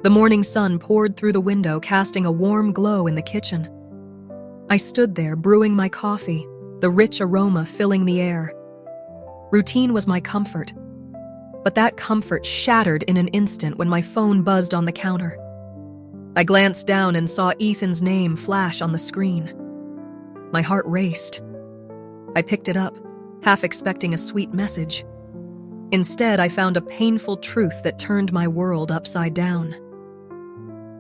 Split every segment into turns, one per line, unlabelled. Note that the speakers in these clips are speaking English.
The morning sun poured through the window, casting a warm glow in the kitchen. I stood there, brewing my coffee, the rich aroma filling the air. Routine was my comfort, but that comfort shattered in an instant when my phone buzzed on the counter. I glanced down and saw Ethan's name flash on the screen. My heart raced. I picked it up, half expecting a sweet message. Instead, I found a painful truth that turned my world upside down.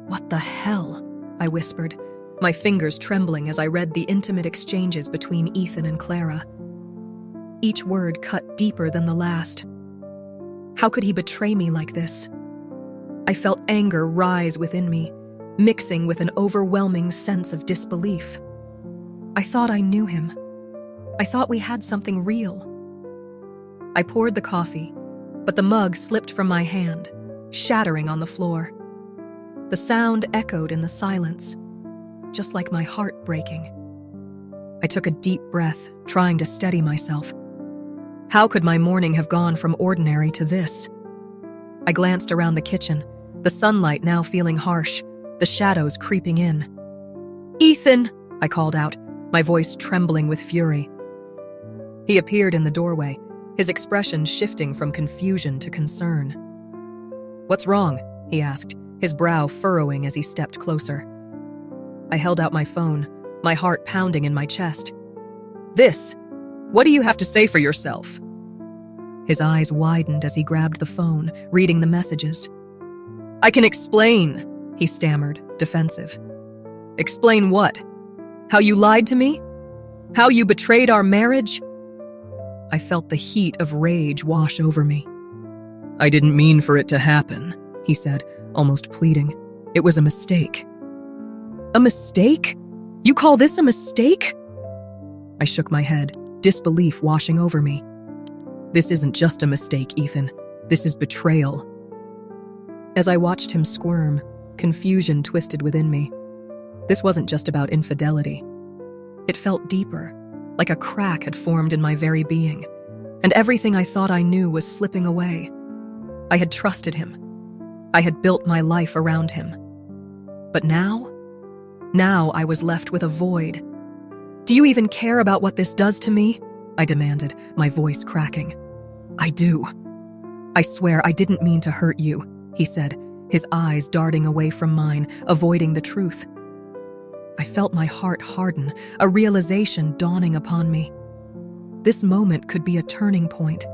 "What the hell?" I whispered, my fingers trembling as I read the intimate exchanges between Ethan and Clara. Each word cut deeper than the last. How could he betray me like this? I felt anger rise within me, mixing with an overwhelming sense of disbelief. I thought I knew him. I thought we had something real. I poured the coffee, but the mug slipped from my hand, shattering on the floor. The sound echoed in the silence, just like my heart breaking. I took a deep breath, trying to steady myself. How could my morning have gone from ordinary to this? I glanced around the kitchen, the sunlight now feeling harsh, the shadows creeping in. "Ethan!" I called out, my voice trembling with fury. He appeared in the doorway, his expression shifting from confusion to concern. "What's wrong?" he asked, his brow furrowing as he stepped closer. I held out my phone, my heart pounding in my chest. "This! What do you have to say for yourself?" His eyes widened as he grabbed the phone, reading the messages. "I can explain," he stammered, defensive. "Explain what? How you lied to me? How you betrayed our marriage?" I felt the heat of rage wash over me. "I didn't mean for it to happen," he said, almost pleading. "It was a mistake." "A mistake? You call this a mistake?" I shook my head, disbelief washing over me. "This isn't just a mistake, Ethan. This is betrayal." As I watched him squirm, confusion twisted within me. This wasn't just about infidelity. It felt deeper, like a crack had formed in my very being, and everything I thought I knew was slipping away. I had trusted him. I had built my life around him. But now I was left with a void. "Do you even care about what this does to me?" I demanded, my voice cracking. "I do. I swear I didn't mean to hurt you," he said, his eyes darting away from mine, avoiding the truth. I felt my heart harden, a realization dawning upon me. This moment could be a turning point.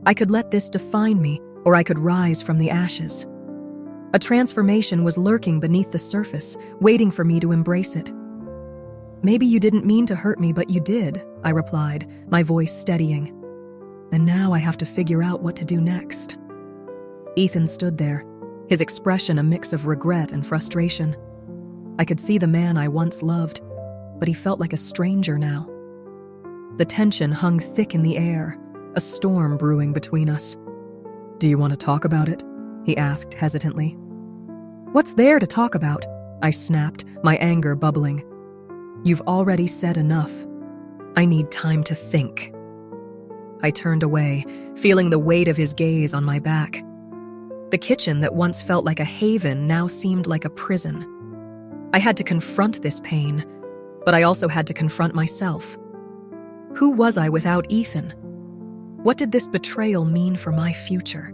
I could let this define me, or I could rise from the ashes. A transformation was lurking beneath the surface, waiting for me to embrace it. "Maybe you didn't mean to hurt me, but you did," I replied, my voice steadying. "And now I have to figure out what to do next." Ethan stood there, his expression a mix of regret and frustration. I could see the man I once loved, but he felt like a stranger now. The tension hung thick in the air, a storm brewing between us. "Do you want to talk about it?" he asked hesitantly. "What's there to talk about?" I snapped, my anger bubbling. "You've already said enough. I need time to think." I turned away, feeling the weight of his gaze on my back. The kitchen that once felt like a haven now seemed like a prison. I had to confront this pain, but I also had to confront myself. Who was I without Ethan? What did this betrayal mean for my future?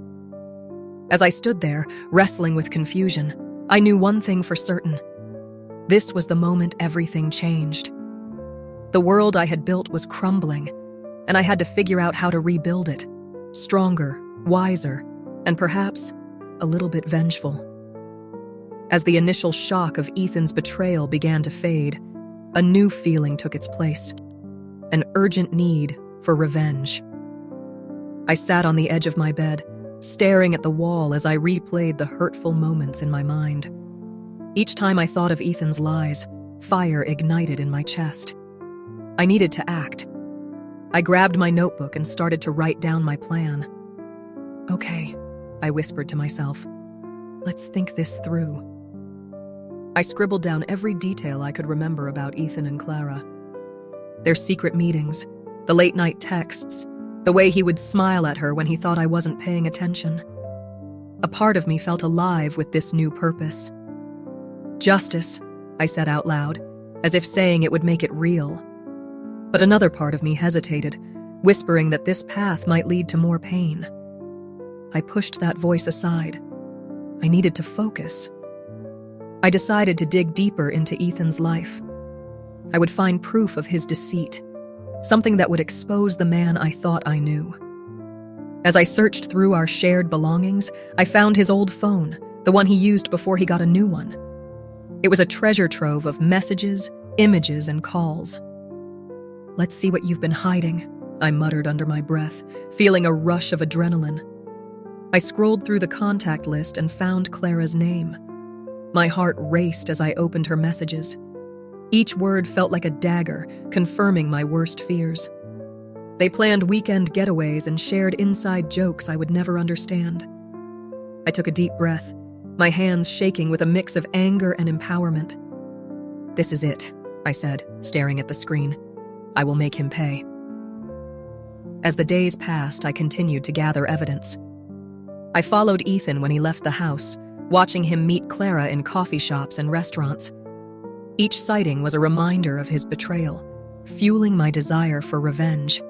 As I stood there, wrestling with confusion, I knew one thing for certain. This was the moment everything changed. The world I had built was crumbling, and I had to figure out how to rebuild it, stronger, wiser, and perhaps a little bit vengeful. As the initial shock of Ethan's betrayal began to fade, a new feeling took its place, an urgent need for revenge. I sat on the edge of my bed, staring at the wall as I replayed the hurtful moments in my mind. Each time I thought of Ethan's lies, fire ignited in my chest. I needed to act. I grabbed my notebook and started to write down my plan. "Okay," I whispered to myself. "Let's think this through." I scribbled down every detail I could remember about Ethan and Clara. Their secret meetings, the late-night texts, the way he would smile at her when he thought I wasn't paying attention. A part of me felt alive with this new purpose. Justice, I said out loud, as if saying it would make it real. But another part of me hesitated, whispering that this path might lead to more pain. I pushed that voice aside. I needed to focus. I decided to dig deeper into Ethan's life. I would find proof of his deceit, something that would expose the man I thought I knew. As I searched through our shared belongings, I found his old phone, the one he used before he got a new one. It was a treasure trove of messages, images, and calls. "Let's see what you've been hiding," I muttered under my breath, feeling a rush of adrenaline. I scrolled through the contact list and found Clara's name. My heart raced as I opened her messages. Each word felt like a dagger, confirming my worst fears. They planned weekend getaways and shared inside jokes I would never understand. I took a deep breath, my hands shaking with a mix of anger and empowerment. "This is it," I said, staring at the screen. "I will make him pay." As the days passed, I continued to gather evidence. I followed Ethan when he left the house, watching him meet Clara in coffee shops and restaurants. Each sighting was a reminder of his betrayal, fueling my desire for revenge.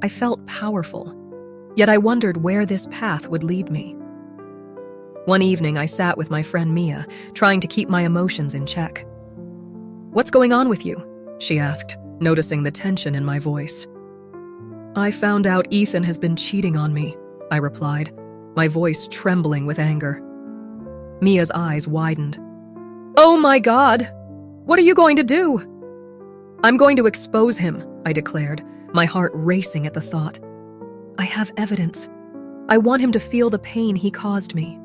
I felt powerful, yet I wondered where this path would lead me. One evening, I sat with my friend Mia, trying to keep my emotions in check. "What's going on with you?" she asked, noticing the tension in my voice. "I found out Ethan has been cheating on me," I replied, my voice trembling with anger. Mia's eyes widened. "Oh my God! What are you going to do?" "I'm going to expose him," I declared, my heart racing at the thought. "I have evidence. I want him to feel the pain he caused me."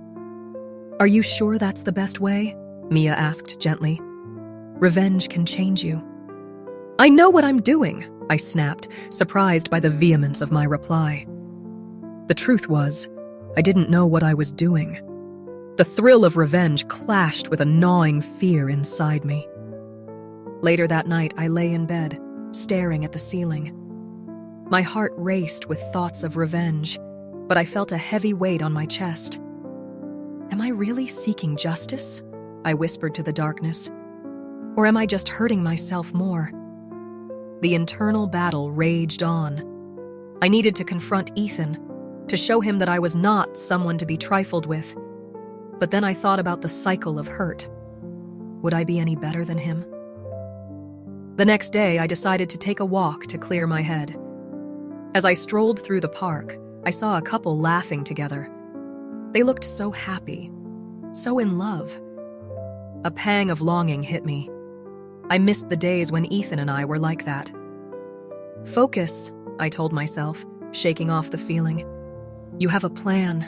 "Are you sure that's the best way?" Mia asked gently. "Revenge can change you." "I know what I'm doing," I snapped, surprised by the vehemence of my reply. The truth was, I didn't know what I was doing. The thrill of revenge clashed with a gnawing fear inside me. Later that night, I lay in bed, staring at the ceiling. My heart raced with thoughts of revenge, but I felt a heavy weight on my chest. "Am I really seeking justice?" I whispered to the darkness. "Or am I just hurting myself more?" The internal battle raged on. I needed to confront Ethan, to show him that I was not someone to be trifled with. But then I thought about the cycle of hurt. Would I be any better than him? The next day, I decided to take a walk to clear my head. As I strolled through the park, I saw a couple laughing together. They looked so happy, so in love. A pang of longing hit me. I missed the days when Ethan and I were like that. "Focus," I told myself, shaking off the feeling. "You have a plan."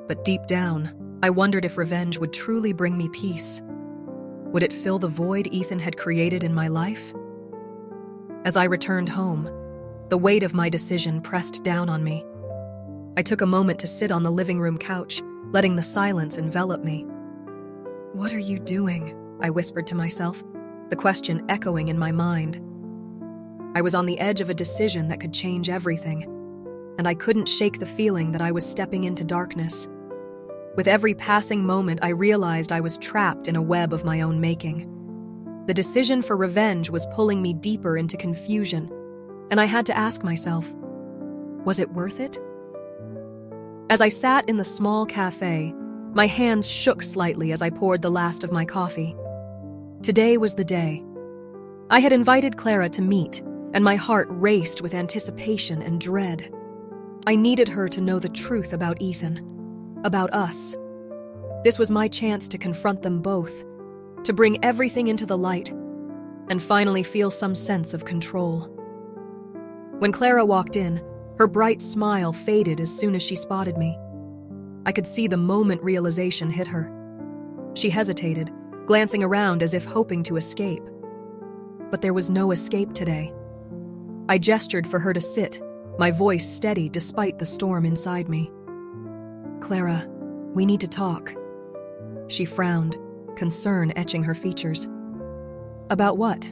But deep down, I wondered if revenge would truly bring me peace. Would it fill the void Ethan had created in my life? As I returned home, the weight of my decision pressed down on me. I took a moment to sit on the living room couch, letting the silence envelop me. "What are you doing?" I whispered to myself, the question echoing in my mind. I was on the edge of a decision that could change everything, and I couldn't shake the feeling that I was stepping into darkness. With every passing moment, I realized I was trapped in a web of my own making. The decision for revenge was pulling me deeper into confusion, and I had to ask myself, was it worth it? As I sat in the small cafe, my hands shook slightly as I poured the last of my coffee. Today was the day. I had invited Clara to meet, and my heart raced with anticipation and dread. I needed her to know the truth about Ethan, about us. This was my chance to confront them both, to bring everything into the light, and finally feel some sense of control. When Clara walked in, her bright smile faded as soon as she spotted me. I could see the moment realization hit her. She hesitated, glancing around as if hoping to escape. But there was no escape today. I gestured for her to sit, my voice steady despite the storm inside me. "Clara, we need to talk." She frowned, concern etching her features. "About what?"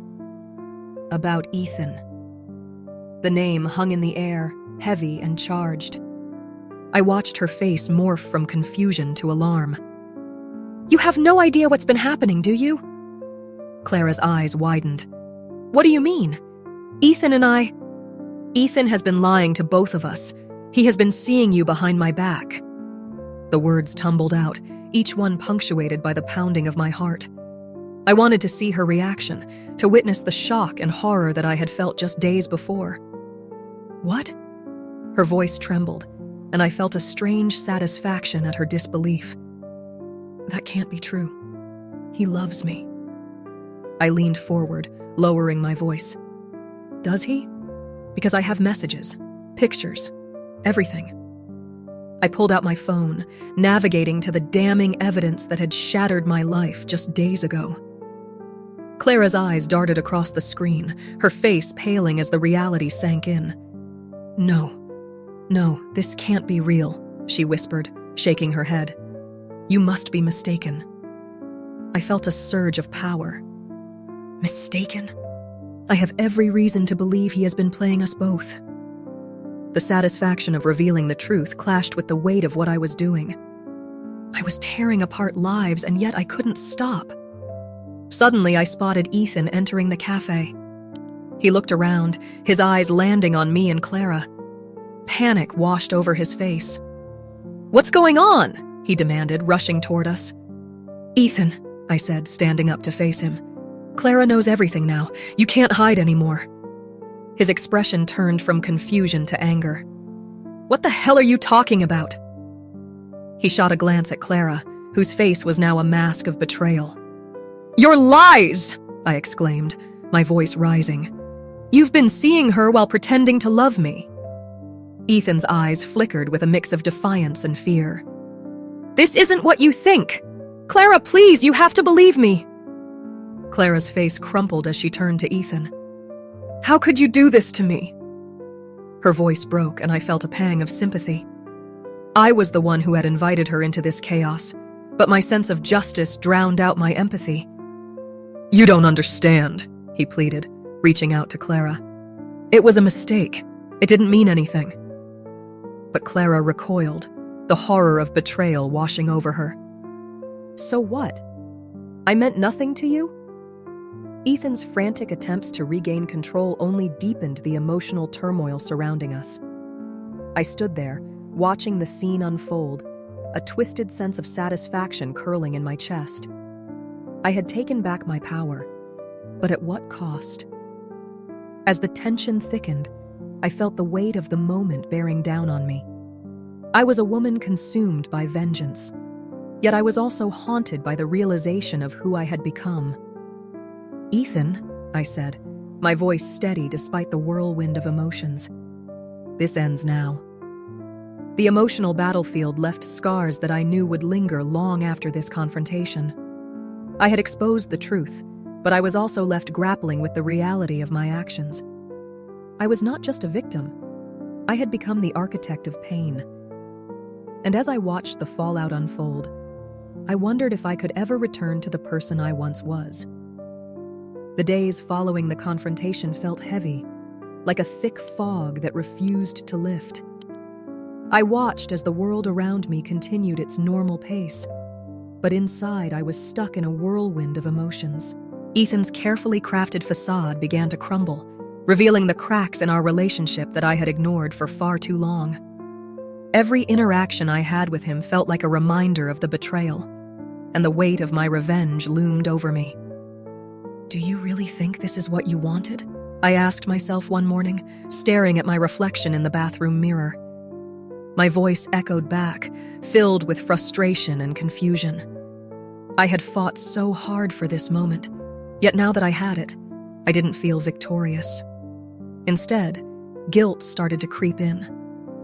"About Ethan." The name hung in the air, heavy and charged. I watched her face morph from confusion to alarm. "You have no idea what's been happening, do you?" Clara's eyes widened. "What do you mean? Ethan and I—" "Ethan has been lying to both of us. He has been seeing you behind my back." The words tumbled out, each one punctuated by the pounding of my heart. I wanted to see her reaction, to witness the shock and horror that I had felt just days before. "What?" Her voice trembled, and I felt a strange satisfaction at her disbelief. "That can't be true. He loves me." I leaned forward, lowering my voice. "Does he? Because I have messages, pictures, everything." I pulled out my phone, navigating to the damning evidence that had shattered my life just days ago. Clara's eyes darted across the screen, her face paling as the reality sank in. No, this can't be real," she whispered, shaking her head. "You must be mistaken." I felt a surge of power. Mistaken? I have every reason to believe he has been playing us both. The satisfaction of revealing the truth clashed with the weight of what I was doing. I was tearing apart lives, and yet I couldn't stop. Suddenly, I spotted Ethan entering the cafe. He looked around, his eyes landing on me and Clara. Panic washed over his face. "What's going on?" he demanded, rushing toward us. "Ethan," I said, standing up to face him. "Clara knows everything now. You can't hide anymore." His expression turned from confusion to anger. "What the hell are you talking about?" He shot a glance at Clara, whose face was now a mask of betrayal. "Your lies!" I exclaimed, my voice rising. "You've been seeing her while pretending to love me." Ethan's eyes flickered with a mix of defiance and fear. "This isn't what you think! Clara, please, you have to believe me!" Clara's face crumpled as she turned to Ethan. "How could you do this to me?" Her voice broke, and I felt a pang of sympathy. I was the one who had invited her into this chaos, but my sense of justice drowned out my empathy. "You don't understand," he pleaded, reaching out to Clara. "It was a mistake. It didn't mean anything." But Clara recoiled, the horror of betrayal washing over her. "So what? I meant nothing to you?" Ethan's frantic attempts to regain control only deepened the emotional turmoil surrounding us. I stood there, watching the scene unfold, a twisted sense of satisfaction curling in my chest. I had taken back my power, but at what cost? As the tension thickened, I felt the weight of the moment bearing down on me. I was a woman consumed by vengeance, yet I was also haunted by the realization of who I had become. "Ethan," I said, my voice steady despite the whirlwind of emotions. "This ends now." The emotional battlefield left scars that I knew would linger long after this confrontation. I had exposed the truth, but I was also left grappling with the reality of my actions. I was not just a victim. I had become the architect of pain. And as I watched the fallout unfold, I wondered if I could ever return to the person I once was. The days following the confrontation felt heavy, like a thick fog that refused to lift. I watched as the world around me continued its normal pace, but inside I was stuck in a whirlwind of emotions. Ethan's carefully crafted facade began to crumble, revealing the cracks in our relationship that I had ignored for far too long. Every interaction I had with him felt like a reminder of the betrayal, and the weight of my revenge loomed over me. "Do you really think this is what you wanted?" I asked myself one morning, staring at my reflection in the bathroom mirror. My voice echoed back, filled with frustration and confusion. I had fought so hard for this moment, yet now that I had it, I didn't feel victorious. Instead, guilt started to creep in,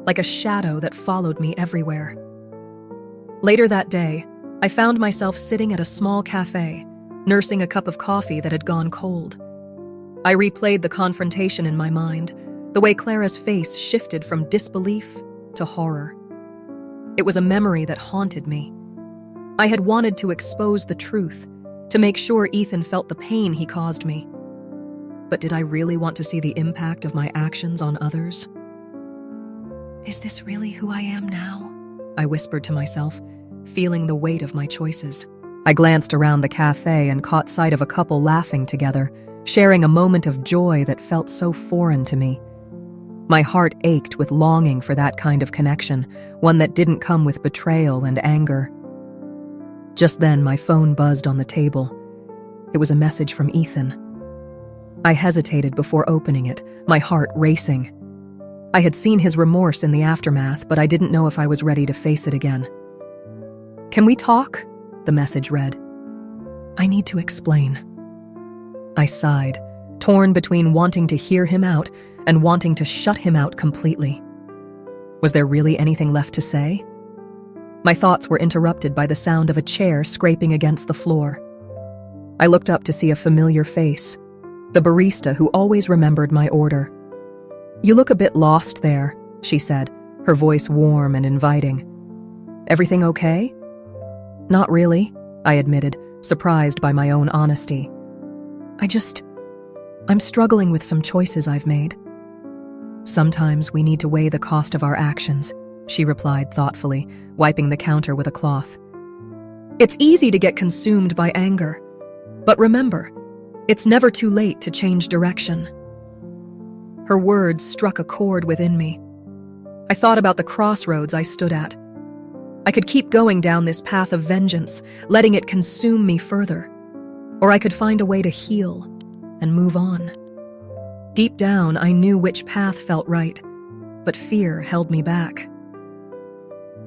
like a shadow that followed me everywhere. Later that day, I found myself sitting at a small cafe, nursing a cup of coffee that had gone cold. I replayed the confrontation in my mind, the way Clara's face shifted from disbelief to horror. It was a memory that haunted me. I had wanted to expose the truth, to make sure Ethan felt the pain he caused me. But did I really want to see the impact of my actions on others? Is this really who I am now? I whispered to myself, feeling the weight of my choices. I glanced around the cafe and caught sight of a couple laughing together, sharing a moment of joy that felt so foreign to me. My heart ached with longing for that kind of connection, one that didn't come with betrayal and anger. Just then, my phone buzzed on the table. It was a message from Ethan. I hesitated before opening it, my heart racing. I had seen his remorse in the aftermath, but I didn't know if I was ready to face it again. "Can we talk?" the message read. "I need to explain." I sighed, torn between wanting to hear him out and wanting to shut him out completely. Was there really anything left to say? My thoughts were interrupted by the sound of a chair scraping against the floor. I looked up to see a familiar face, the barista who always remembered my order. "You look a bit lost there," she said, her voice warm and inviting. "Everything okay?" "Not really," I admitted, surprised by my own honesty. I'm struggling with some choices I've made." "Sometimes we need to weigh the cost of our actions," she replied thoughtfully, wiping the counter with a cloth. "It's easy to get consumed by anger. But remember, it's never too late to change direction." Her words struck a chord within me. I thought about the crossroads I stood at. I could keep going down this path of vengeance, letting it consume me further. Or I could find a way to heal and move on. Deep down, I knew which path felt right, but fear held me back.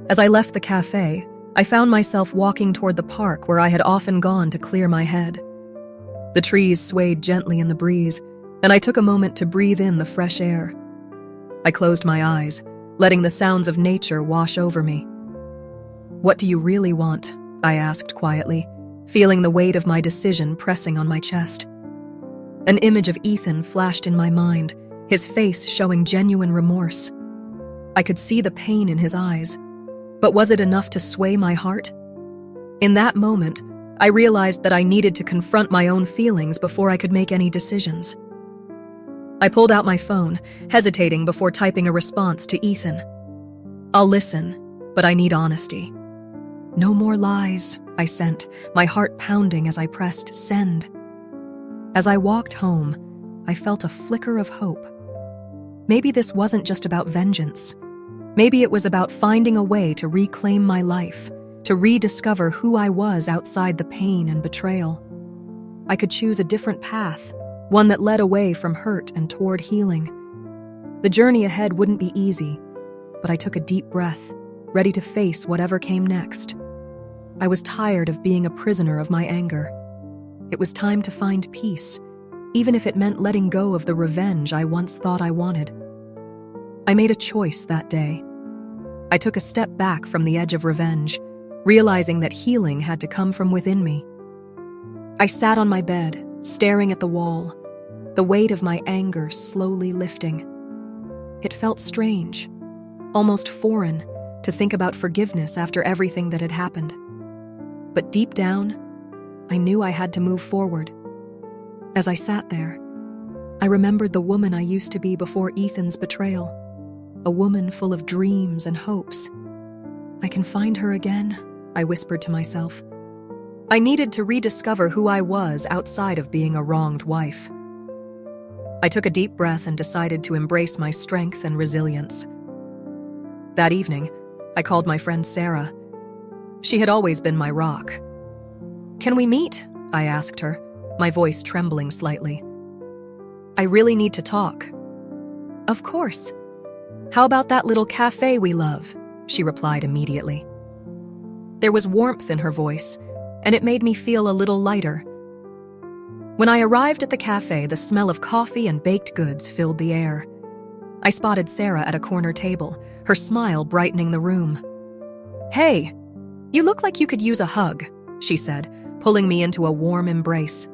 As I left the cafe, I found myself walking toward the park where I had often gone to clear my head. The trees swayed gently in the breeze, and I took a moment to breathe in the fresh air. I closed my eyes, letting the sounds of nature wash over me. "What do you really want?" I asked quietly, feeling the weight of my decision pressing on my chest. An image of Ethan flashed in my mind, his face showing genuine remorse. I could see the pain in his eyes, but was it enough to sway my heart? In that moment, I realized that I needed to confront my own feelings before I could make any decisions. I pulled out my phone, hesitating before typing a response to Ethan. "I'll listen, but I need honesty." "No more lies," I sent, my heart pounding as I pressed send. As I walked home, I felt a flicker of hope. Maybe this wasn't just about vengeance. Maybe it was about finding a way to reclaim my life, to rediscover who I was outside the pain and betrayal. I could choose a different path, one that led away from hurt and toward healing. The journey ahead wouldn't be easy, but I took a deep breath, ready to face whatever came next. I was tired of being a prisoner of my anger. It was time to find peace, even if it meant letting go of the revenge I once thought I wanted. I made a choice that day. I took a step back from the edge of revenge, realizing that healing had to come from within me. I sat on my bed, staring at the wall, the weight of my anger slowly lifting. It felt strange, almost foreign, to think about forgiveness after everything that had happened. But deep down, I knew I had to move forward. As I sat there, I remembered the woman I used to be before Ethan's betrayal, a woman full of dreams and hopes. "I can find her again," I whispered to myself. I needed to rediscover who I was outside of being a wronged wife. I took a deep breath and decided to embrace my strength and resilience. That evening, I called my friend Sarah. She had always been my rock. "Can we meet?" I asked her, my voice trembling slightly. "I really need to talk." "Of course. How about that little cafe we love?" she replied immediately. There was warmth in her voice, and it made me feel a little lighter. When I arrived at the cafe, the smell of coffee and baked goods filled the air. I spotted Sarah at a corner table, her smile brightening the room. "Hey, you look like you could use a hug," she said, pulling me into a warm embrace.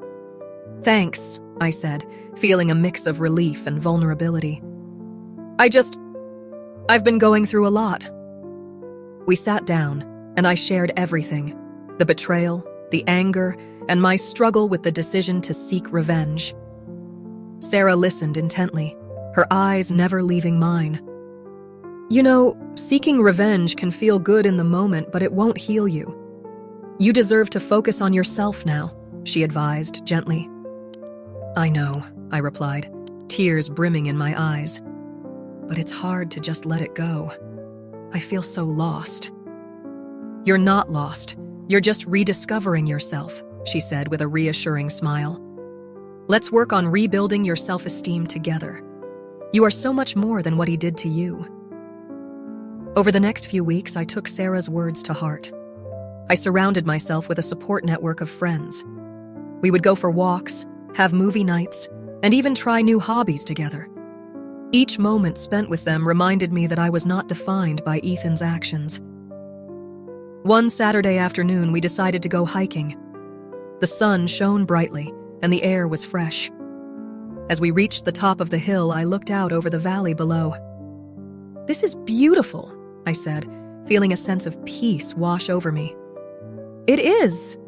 "Thanks," I said, feeling a mix of relief and vulnerability. I've been going through a lot." We sat down, and I shared everything, the betrayal, the anger, and my struggle with the decision to seek revenge. Sarah listened intently, her eyes never leaving mine. You know, seeking revenge can feel good in the moment, but it won't heal you. You deserve to focus on yourself now, she advised gently. I know, I replied, tears brimming in my eyes. But it's hard to just let it go. I feel so lost. You're not lost. You're just rediscovering yourself, she said with a reassuring smile. Let's work on rebuilding your self-esteem together. You are so much more than what he did to you. Over the next few weeks, I took Sarah's words to heart. I surrounded myself with a support network of friends. We would go for walks, have movie nights, and even try new hobbies together. Each moment spent with them reminded me that I was not defined by Ethan's actions. One Saturday afternoon, we decided to go hiking. The sun shone brightly, and the air was fresh. As we reached the top of the hill, I looked out over the valley below. This is beautiful, I said, feeling a sense of peace wash over me. It is,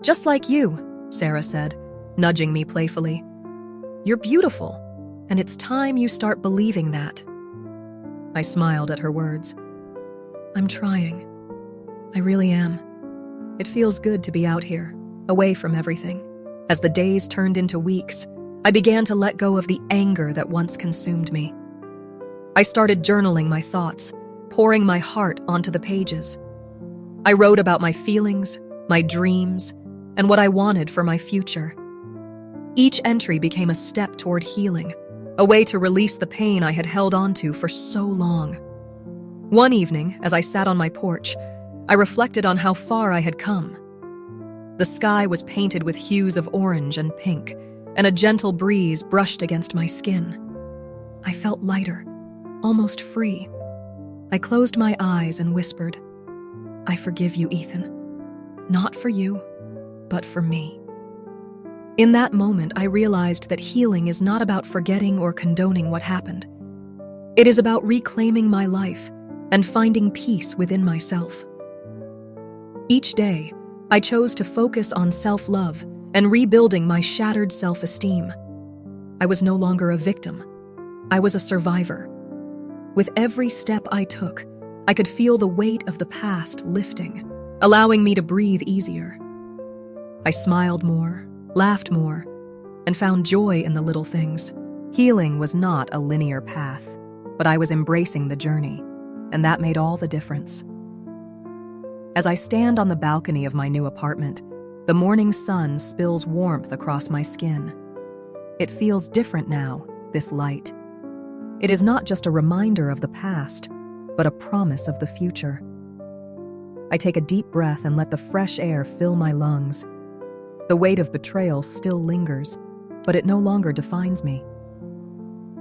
just like you, Sarah said, nudging me playfully. You're beautiful, and it's time you start believing that. I smiled at her words. I'm trying. I really am. It feels good to be out here, away from everything. As the days turned into weeks, I began to let go of the anger that once consumed me. I started journaling my thoughts, pouring my heart onto the pages. I wrote about my feelings, my dreams, and what I wanted for my future. Each entry became a step toward healing, a way to release the pain I had held onto for so long. One evening, as I sat on my porch, I reflected on how far I had come. The sky was painted with hues of orange and pink, and a gentle breeze brushed against my skin. I felt lighter, almost free. I closed my eyes and whispered, I forgive you, Ethan. Not for you, but for me. In that moment, I realized that healing is not about forgetting or condoning what happened. It is about reclaiming my life and finding peace within myself. Each day, I chose to focus on self-love and rebuilding my shattered self-esteem. I was no longer a victim. I was a survivor. With every step I took, I could feel the weight of the past lifting, allowing me to breathe easier. I smiled more, laughed more, and found joy in the little things. Healing was not a linear path, but I was embracing the journey, and that made all the difference. As I stand on the balcony of my new apartment, the morning sun spills warmth across my skin. It feels different now, this light. It is not just a reminder of the past, but a promise of the future. I take a deep breath and let the fresh air fill my lungs. The weight of betrayal still lingers, but it no longer defines me.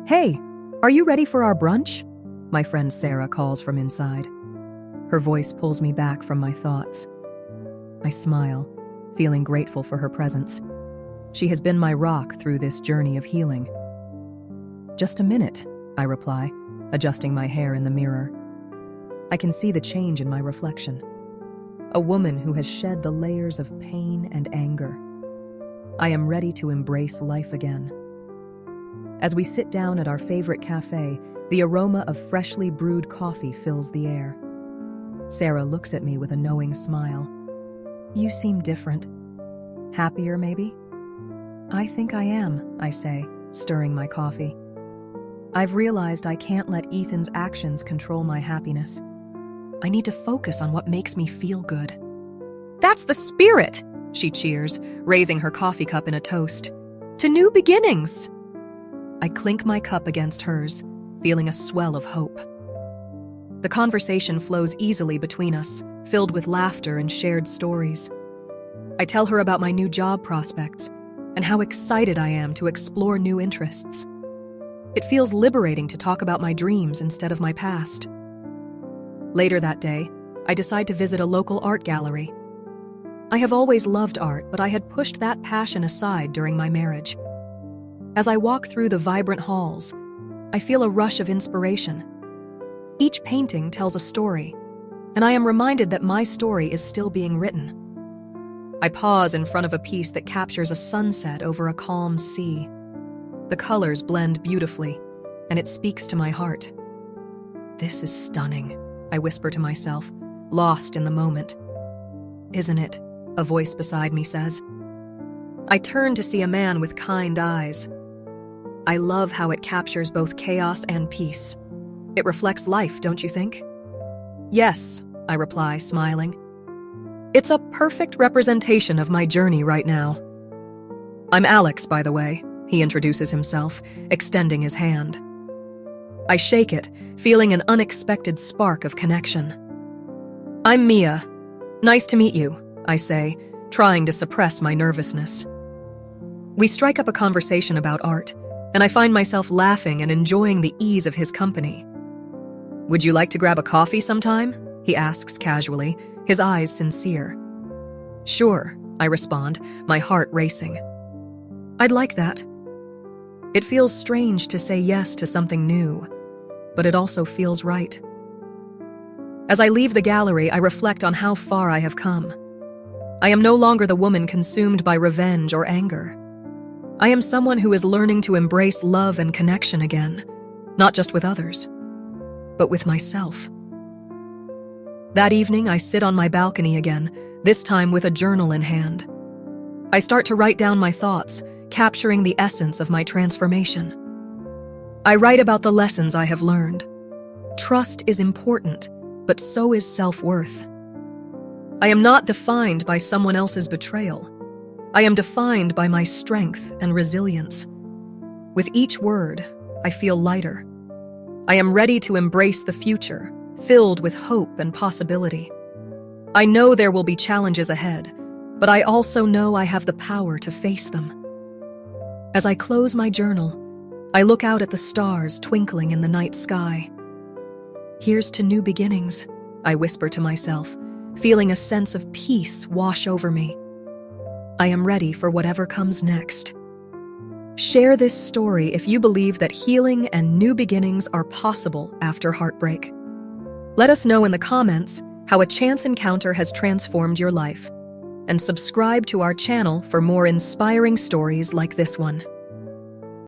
Hey, are you ready for our brunch? My friend Sarah calls from inside. Her voice pulls me back from my thoughts. I smile, feeling grateful for her presence. She has been my rock through this journey of healing. Just a minute, I reply, adjusting my hair in the mirror. I can see the change in my reflection. A woman who has shed the layers of pain and anger. I am ready to embrace life again. As we sit down at our favorite cafe, the aroma of freshly brewed coffee fills the air. Sarah looks at me with a knowing smile. You seem different. Happier, maybe? I think I am, I say, stirring my coffee. I've realized I can't let Ethan's actions control my happiness. I need to focus on what makes me feel good. That's the spirit, she cheers, raising her coffee cup in a toast. To new beginnings! I clink my cup against hers, feeling a swell of hope. The conversation flows easily between us, filled with laughter and shared stories. I tell her about my new job prospects and how excited I am to explore new interests. It feels liberating to talk about my dreams instead of my past. Later that day, I decide to visit a local art gallery. I have always loved art, but I had pushed that passion aside during my marriage. As I walk through the vibrant halls, I feel a rush of inspiration. Each painting tells a story, and I am reminded that my story is still being written. I pause in front of a piece that captures a sunset over a calm sea. The colors blend beautifully, and it speaks to my heart. This is stunning, I whisper to myself, lost in the moment. Isn't it? A voice beside me says. I turn to see a man with kind eyes. I love how it captures both chaos and peace. It reflects life, don't you think? Yes, I reply, smiling. It's a perfect representation of my journey right now. I'm Alex, by the way, he introduces himself, extending his hand. I shake it, feeling an unexpected spark of connection. I'm Mia. Nice to meet you, I say, trying to suppress my nervousness. We strike up a conversation about art, and I find myself laughing and enjoying the ease of his company. Would you like to grab a coffee sometime? He asks casually, his eyes sincere. Sure, I respond, my heart racing. I'd like that. It feels strange to say yes to something new, but it also feels right. As I leave the gallery, I reflect on how far I have come. I am no longer the woman consumed by revenge or anger. I am someone who is learning to embrace love and connection again, not just with others, but with myself. That evening, I sit on my balcony again, this time with a journal in hand. I start to write down my thoughts, capturing the essence of my transformation. I write about the lessons I have learned. Trust is important, but so is self-worth. I am not defined by someone else's betrayal. I am defined by my strength and resilience. With each word, I feel lighter. I am ready to embrace the future, filled with hope and possibility. I know there will be challenges ahead, but I also know I have the power to face them. As I close my journal, I look out at the stars twinkling in the night sky. Here's to new beginnings, I whisper to myself, feeling a sense of peace wash over me. I am ready for whatever comes next. Share this story if you believe that healing and new beginnings are possible after heartbreak. Let us know in the comments how a chance encounter has transformed your life, and subscribe to our channel for more inspiring stories like this one.